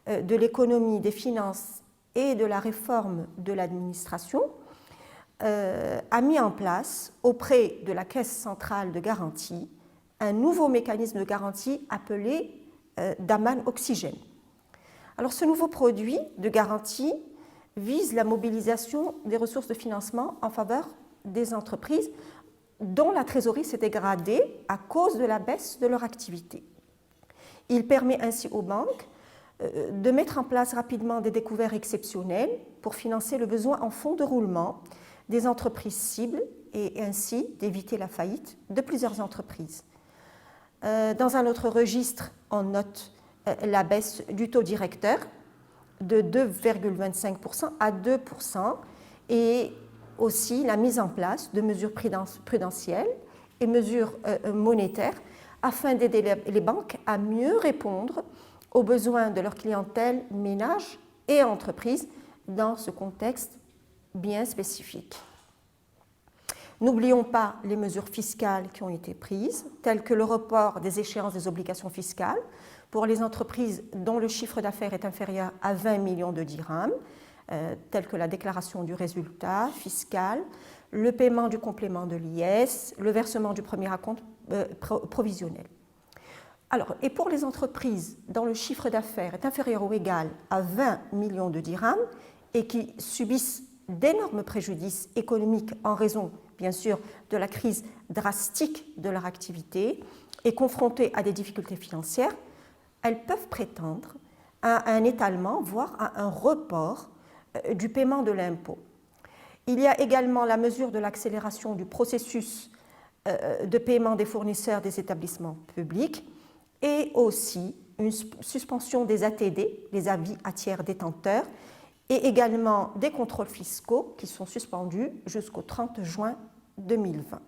de l'économie, des finances et de la réforme de l'administration a mis en place auprès de la Caisse centrale de garantie un nouveau mécanisme de garantie appelé Daman Oxygène. Alors ce nouveau produit de garantie vise la mobilisation des ressources de financement en faveur des entreprises dont la trésorerie s'est dégradée à cause de la baisse de leur activité. Il permet ainsi aux banques de mettre en place rapidement des découvertes exceptionnelles pour financer le besoin en fonds de roulement des entreprises cibles et ainsi d'éviter la faillite de plusieurs entreprises. Dans un autre registre, on note la baisse du taux directeur de 2,25% à 2% et aussi la mise en place de mesures prudentielles et mesures monétaires afin d'aider les banques à mieux répondre aux besoins de leur clientèle, ménages et entreprises dans ce contexte bien spécifique. N'oublions pas les mesures fiscales qui ont été prises, telles que le report des échéances des obligations fiscales pour les entreprises dont le chiffre d'affaires est inférieur à 20 millions de dirhams, telles que la déclaration du résultat fiscal, le paiement du complément de l'IS, le versement du premier acompte provisionnel. Alors, et pour les entreprises dont le chiffre d'affaires est inférieur ou égal à 20 millions de dirhams et qui subissent d'énormes préjudices économiques en raison, bien sûr, de la crise drastique de leur activité et confrontées à des difficultés financières, elles peuvent prétendre à un étalement, voire à un report du paiement de l'impôt. Il y a également la mesure de l'accélération du processus de paiement des fournisseurs des établissements publics et aussi une suspension des ATD, les avis à tiers détenteurs, et également des contrôles fiscaux qui sont suspendus jusqu'au 30 juin 2020.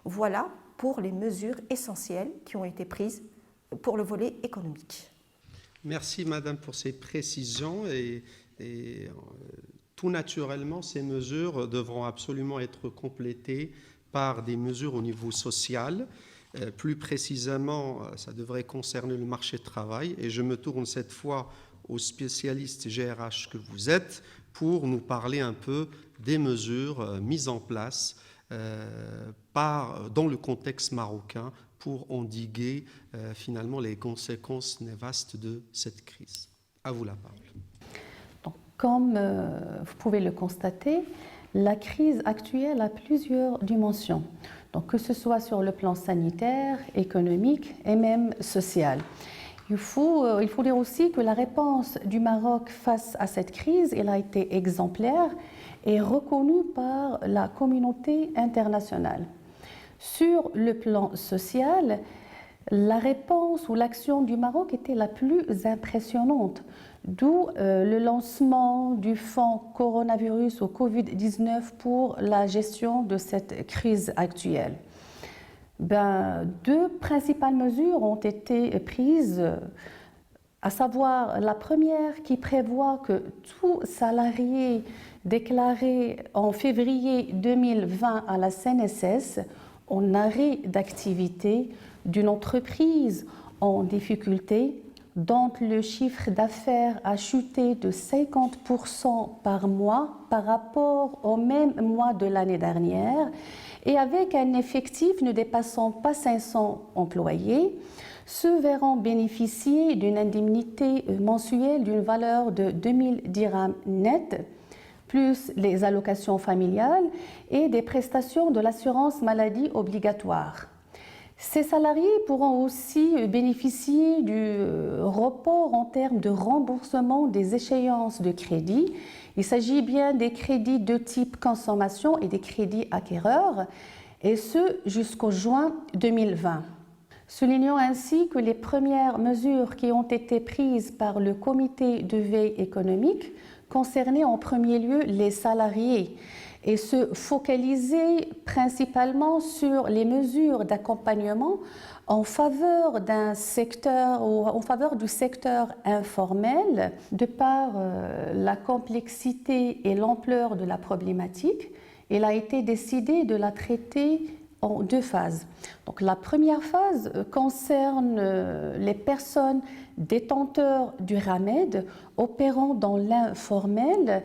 Voilà pour les mesures essentielles qui ont été prises pour le volet économique. Merci Madame pour ces précisions et tout naturellement, ces mesures devront absolument être complétées par des mesures au niveau social. Plus précisément, ça devrait concerner le marché du travail et je me tourne cette fois aux spécialistes GRH que vous êtes pour nous parler un peu des mesures mises en place dans le contexte marocain pour endiguer finalement les conséquences néfastes de cette crise. À vous la parole. Donc, comme vous pouvez le constater, la crise actuelle a plusieurs dimensions, donc que ce soit sur le plan sanitaire, économique et même social. Il faut dire aussi que la réponse du Maroc face à cette crise, elle a été exemplaire et reconnue par la communauté internationale. Sur le plan social, la réponse ou l'action du Maroc était la plus impressionnante, d'où le lancement du fonds coronavirus au Covid-19 pour la gestion de cette crise actuelle. Deux principales mesures ont été prises, à savoir la première qui prévoit que tout salarié déclaré en février 2020 à la CNSS en arrêt d'activité d'une entreprise en difficulté dont le chiffre d'affaires a chuté de 50% par mois par rapport au même mois de l'année dernière et avec un effectif ne dépassant pas 500 employés, se verront bénéficier d'une indemnité mensuelle d'une valeur de 2000 dirhams net, plus les allocations familiales et des prestations de l'assurance maladie obligatoire. Ces salariés pourront aussi bénéficier du report en termes de remboursement des échéances de crédit. Il s'agit bien des crédits de type consommation et des crédits acquéreurs. et ce jusqu'au juin 2020. Soulignons ainsi que les premières mesures qui ont été prises par le comité de veille économique concernaient en premier lieu les salariés et se focalisaient principalement sur les mesures d'accompagnement en faveur d'un secteur ou en faveur du secteur informel. De par la complexité et l'ampleur de la problématique, il a été décidé de la traiter en deux phases. Donc, la première phase concerne les personnes détenteurs du RAMED opérant dans l'informel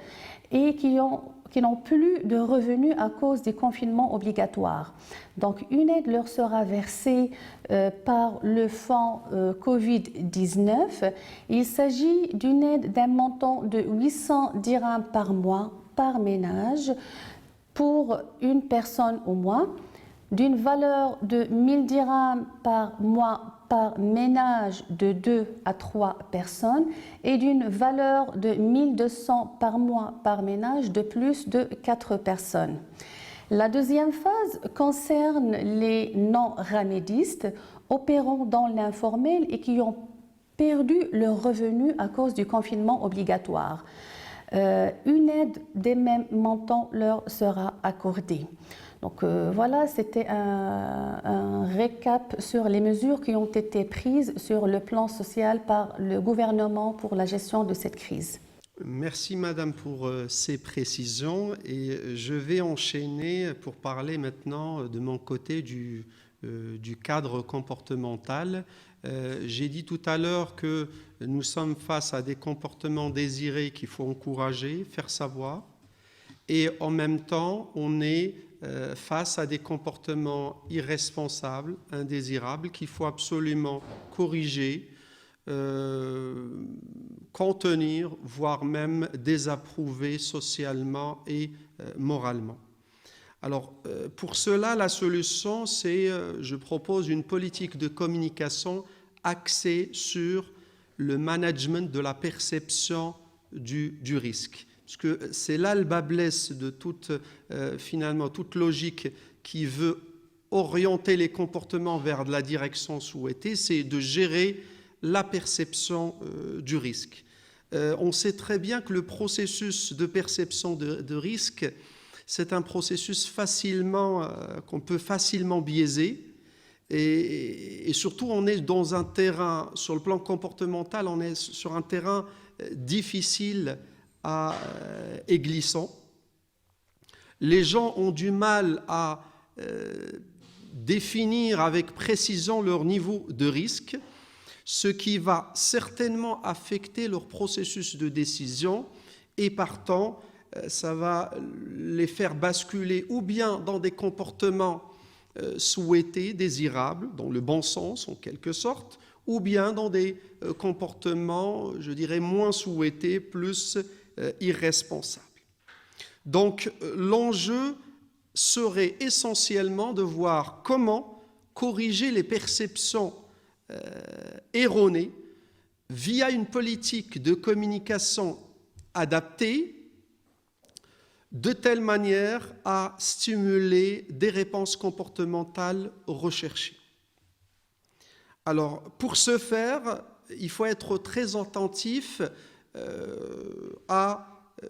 et qui n'ont plus de revenus à cause des confinements obligatoires. Donc, une aide leur sera versée par le fonds Covid-19. Il s'agit d'une aide d'un montant de 800 dirhams par mois par ménage pour une personne au mois, d'une valeur de 1000 dirhams par mois par ménage de 2 à 3 personnes et d'une valeur de 1200 par mois par ménage de plus de 4 personnes. La deuxième phase concerne les non-ramédistes opérant dans l'informel et qui ont perdu leur revenu à cause du confinement obligatoire. Une aide des mêmes montants leur sera accordée. Donc voilà, c'était un récap sur les mesures qui ont été prises sur le plan social par le gouvernement pour la gestion de cette crise. Merci Madame pour ces précisions et je vais enchaîner pour parler maintenant de mon côté du cadre comportemental. J'ai dit tout à l'heure que nous sommes face à des comportements désirés qu'il faut encourager, faire savoir, et en même temps on est face à des comportements irresponsables, indésirables, qu'il faut absolument corriger, contenir, voire même désapprouver socialement et moralement. Alors, pour cela, la solution, c'est, je propose une politique de communication axée sur le management de la perception du risque. Parce que c'est là le bas blesse de finalement, toute logique qui veut orienter les comportements vers de la direction souhaitée, c'est de gérer la perception du risque. On sait très bien que le processus de perception de risque, c'est un processus qu'on peut facilement biaiser. Et surtout, on est dans un terrain, sur le plan comportemental, on est sur un terrain difficile et glissant. Les gens ont du mal à définir avec précision leur niveau de risque, ce qui va certainement affecter leur processus de décision et partant, ça va les faire basculer ou bien dans des comportements souhaités, désirables, dans le bon sens en quelque sorte, ou bien dans des comportements, je dirais, moins souhaités, plus irresponsables. Donc l'enjeu serait essentiellement de voir comment corriger les perceptions erronées via une politique de communication adaptée de telle manière à stimuler des réponses comportementales recherchées. Alors, pour ce faire, il faut être très attentif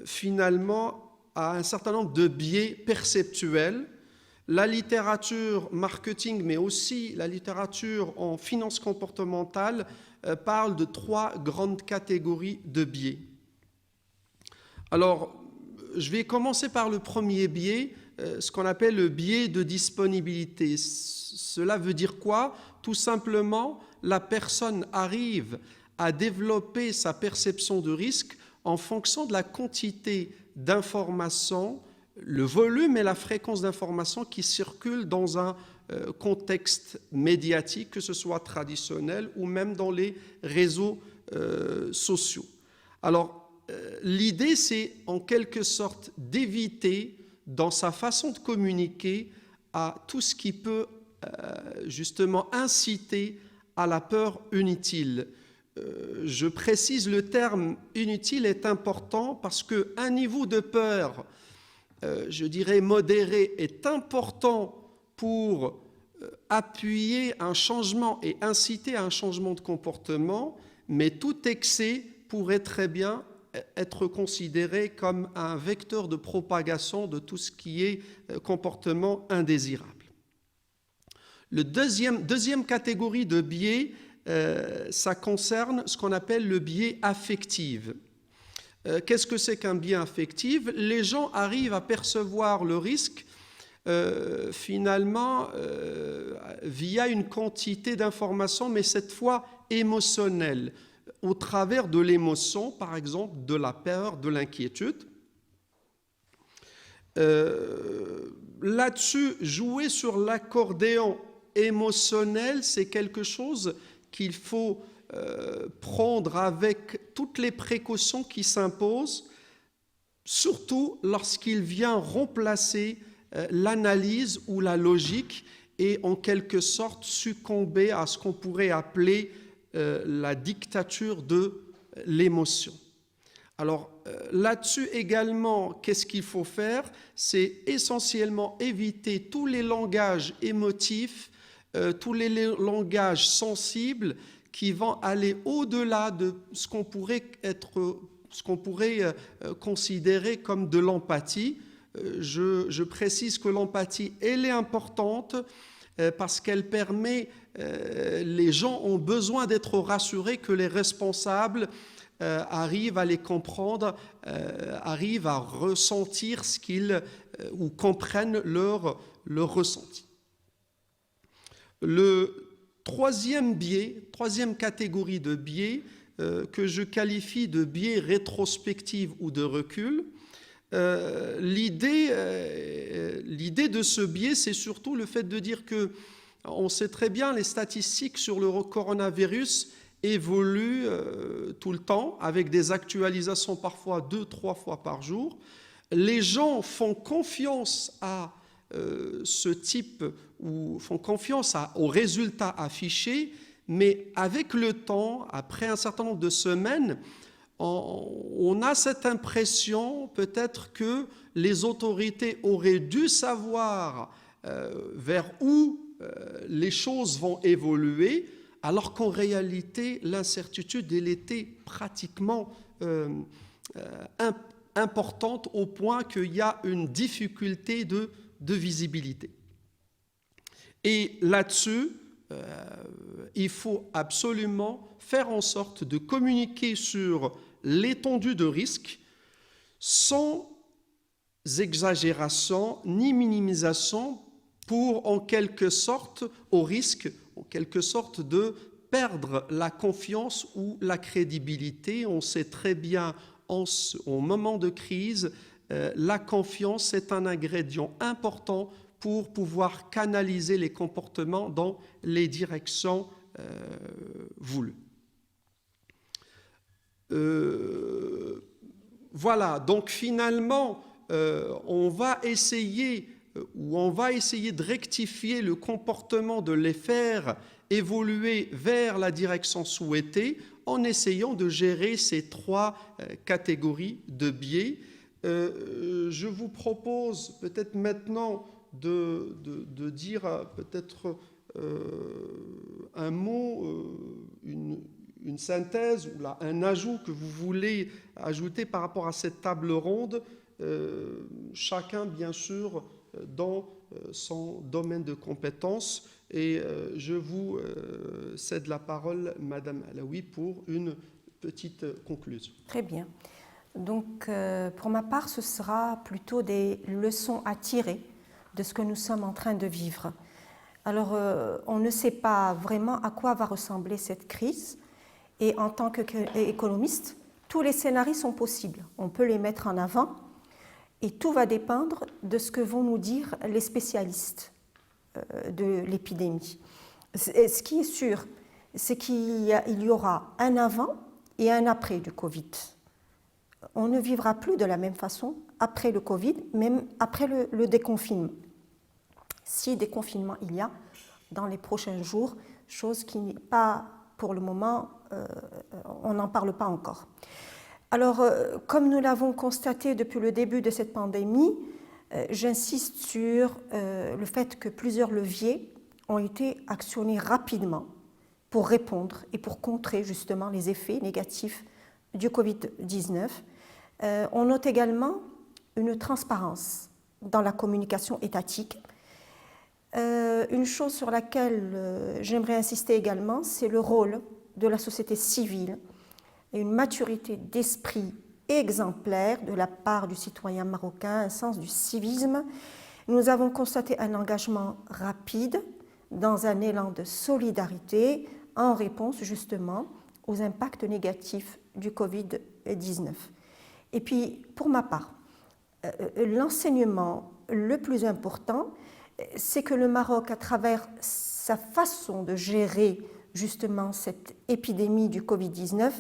finalement à un certain nombre de biais perceptuels. La littérature marketing, mais aussi la littérature en finance comportementale, parle de 3 grandes catégories de biais. Alors, je vais commencer par le premier biais, ce qu'on appelle le biais de disponibilité. Cela veut dire quoi? Tout simplement, la personne arrive à développer sa perception de risque en fonction de la quantité d'informations, le volume et la fréquence d'informations qui circulent dans un contexte médiatique, que ce soit traditionnel ou même dans les réseaux sociaux. Alors, l'idée, c'est en quelque sorte d'éviter, dans sa façon de communiquer, à tout ce qui peut justement inciter à la peur inutile. Je précise, le terme inutile est important parce qu'un niveau de peur, je dirais modéré, est important pour appuyer un changement et inciter à un changement de comportement, mais tout excès pourrait très bien être considéré comme un vecteur de propagation de tout ce qui est comportement indésirable. Le deuxième catégorie de biais, ça concerne ce qu'on appelle le biais affectif. Qu'est-ce que c'est qu'un biais affectif? Les gens arrivent à percevoir le risque finalement via une quantité d'informations, mais cette fois émotionnelle, au travers de l'émotion, par exemple de la peur, de l'inquiétude. Là-dessus, jouer sur l'accordéon émotionnel, c'est quelque chose qu'il faut prendre avec toutes les précautions qui s'imposent, surtout lorsqu'il vient remplacer l'analyse ou la logique et en quelque sorte succomber à ce qu'on pourrait appeler la dictature de l'émotion. Alors là-dessus également, qu'est-ce qu'il faut faire? C'est essentiellement éviter tous les langages émotifs, tous les langages sensibles qui vont aller au-delà de ce qu'on pourrait considérer comme de l'empathie. Je précise que l'empathie, elle est importante parce qu'elle permet, les gens ont besoin d'être rassurés que les responsables arrivent à les comprendre, arrivent à ressentir ce qu'ils ou comprennent leur ressenti. Le troisième catégorie de biais que je qualifie de biais rétrospectif ou de recul, l'idée de ce biais, c'est surtout le fait de dire que on sait très bien les statistiques sur le coronavirus évoluent tout le temps avec des actualisations parfois 2-3 fois par jour. Les gens font confiance à ce type ou font confiance aux résultats affichés, mais avec le temps, après un certain nombre de semaines, on a cette impression peut-être que les autorités auraient dû savoir vers où les choses vont évoluer, alors qu'en réalité, l'incertitude, elle était pratiquement importante au point qu'il y a une difficulté de visibilité. Et là-dessus, il faut absolument faire en sorte de communiquer sur l'étendue de risque sans exagération ni minimisation pour en quelque sorte, au risque en quelque sorte de perdre la confiance ou la crédibilité. On sait très bien au moment de crise, la confiance est un ingrédient important pour pouvoir canaliser les comportements dans les directions voulues. Voilà, donc finalement, on va essayer de rectifier le comportement, de les faire évoluer vers la direction souhaitée en essayant de gérer ces trois catégories de biais. Je vous propose peut-être maintenant de dire peut-être un mot, une synthèse ou là, un ajout que vous voulez ajouter par rapport à cette table ronde, chacun bien sûr dans son domaine de compétences. Et je vous cède la parole, Madame Alaoui, pour une petite conclusion. Très bien. Donc, pour ma part, ce sera plutôt des leçons à tirer de ce que nous sommes en train de vivre. Alors, on ne sait pas vraiment à quoi va ressembler cette crise. Et en tant qu'économiste, tous les scénarios sont possibles. On peut les mettre en avant. Et tout va dépendre de ce que vont nous dire les spécialistes de l'épidémie. Ce qui est sûr, c'est qu'il y aura un avant et un après du Covid. On ne vivra plus de la même façon après le Covid, même après le déconfinement. Si déconfinement il y a dans les prochains jours, chose qui n'est pas pour le moment, on n'en parle pas encore. Alors, comme nous l'avons constaté depuis le début de cette pandémie, J'insiste sur le fait que plusieurs leviers ont été actionnés rapidement pour répondre et pour contrer justement les effets négatifs du Covid-19. On note également une transparence dans la communication étatique. Une chose sur laquelle j'aimerais insister également, c'est le rôle de la société civile et une maturité d'esprit exemplaire de la part du citoyen marocain, un sens du civisme. Nous avons constaté un engagement rapide dans un élan de solidarité en réponse justement aux impacts négatifs du Covid-19. Et puis, pour ma part, l'enseignement le plus important, c'est que le Maroc, à travers sa façon de gérer justement cette épidémie du Covid-19,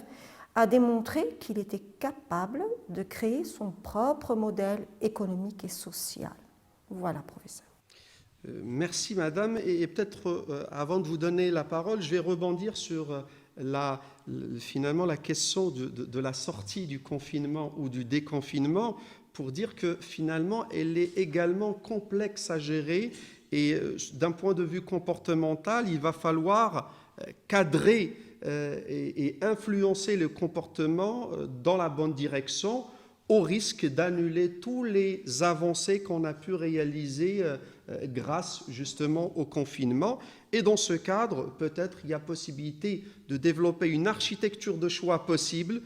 a démontré qu'il était capable de créer son propre modèle économique et social. Voilà, professeur. Merci, madame. Et peut-être, avant de vous donner la parole, je vais rebondir sur finalement la question de la sortie du confinement ou du déconfinement, pour dire que finalement, elle est également complexe à gérer. Et d'un point de vue comportemental, il va falloir cadrer et influencer le comportement dans la bonne direction, au risque d'annuler tous les avancées qu'on a pu réaliser grâce justement au confinement. Et dans ce cadre, peut-être il y a possibilité de développer une architecture de choix possible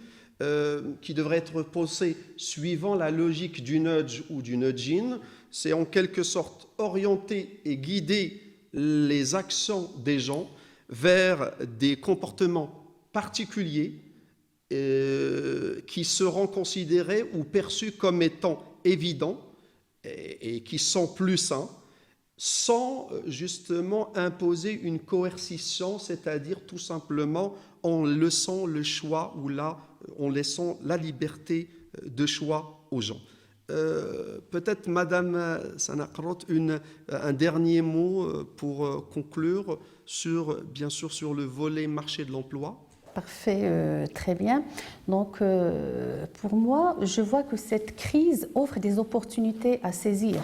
qui devrait être posée suivant la logique du nudge ou du nudging. C'est en quelque sorte orienter et guider les actions des gens vers des comportements particuliers qui seront considérés ou perçus comme étant évidents et qui sont plus sains, sans justement imposer une coercition, c'est-à-dire tout simplement en laissant le choix ou en laissant la liberté de choix aux gens. Peut-être, Madame Sanaqrot, un dernier mot pour conclure bien sûr sur le volet marché de l'emploi. Parfait, très bien. Donc, pour moi, je vois que cette crise offre des opportunités à saisir.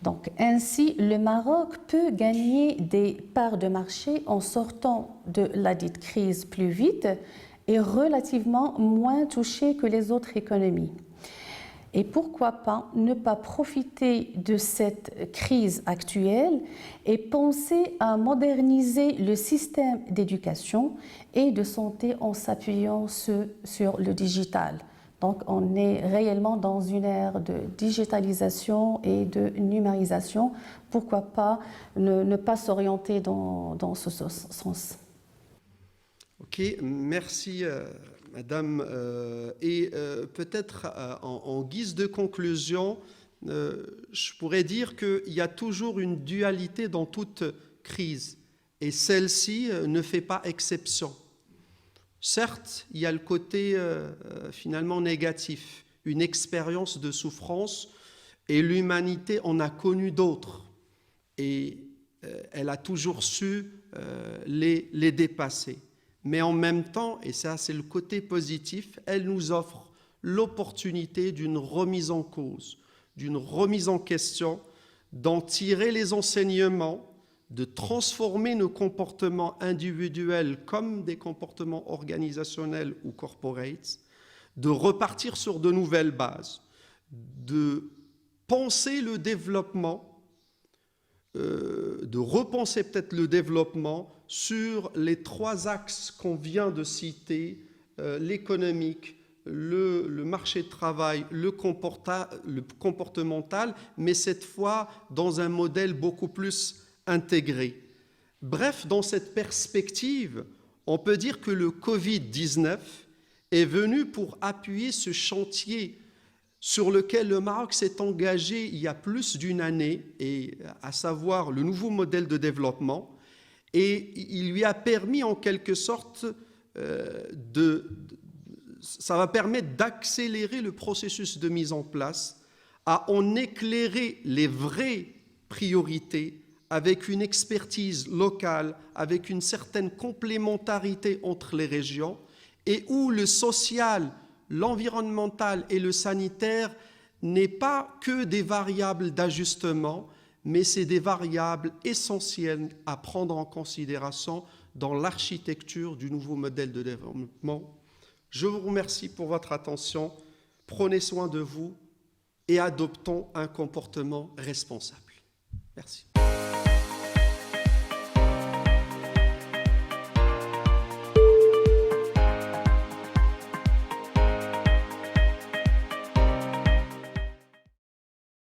Donc, ainsi, le Maroc peut gagner des parts de marché en sortant de la dite crise plus vite et relativement moins touché que les autres économies. Et pourquoi pas ne pas profiter de cette crise actuelle et penser à moderniser le système d'éducation et de santé en s'appuyant sur le digital. Donc on est réellement dans une ère de digitalisation et de numérisation. Pourquoi pas ne pas s'orienter dans ce sens. Ok, merci. Madame, et peut-être en guise de conclusion, je pourrais dire qu'il y a toujours une dualité dans toute crise, et celle-ci ne fait pas exception. Certes, il y a le côté finalement négatif, une expérience de souffrance, et l'humanité en a connu d'autres, et elle a toujours su les dépasser. Mais en même temps, et ça c'est le côté positif, elle nous offre l'opportunité d'une remise en cause, d'une remise en question, d'en tirer les enseignements, de transformer nos comportements individuels comme des comportements organisationnels ou corporates, de repartir sur de nouvelles bases, de penser le développement, de repenser peut-être le développement sur les trois axes qu'on vient de citer, l'économique, le marché de travail, le comportemental, mais cette fois dans un modèle beaucoup plus intégré. Bref, dans cette perspective, on peut dire que le Covid-19 est venu pour appuyer ce chantier sur lequel le Maroc s'est engagé il y a plus d'une année, et à savoir le nouveau modèle de développement, et il lui a permis en quelque sorte ça va permettre d'accélérer le processus de mise en place, à en éclairer les vraies priorités avec une expertise locale, avec une certaine complémentarité entre les régions, et où le social, l'environnemental et le sanitaire n'est pas que des variables d'ajustement, mais c'est des variables essentielles à prendre en considération dans l'architecture du nouveau modèle de développement. Je vous remercie pour votre attention. Prenez soin de vous et adoptons un comportement responsable. Merci.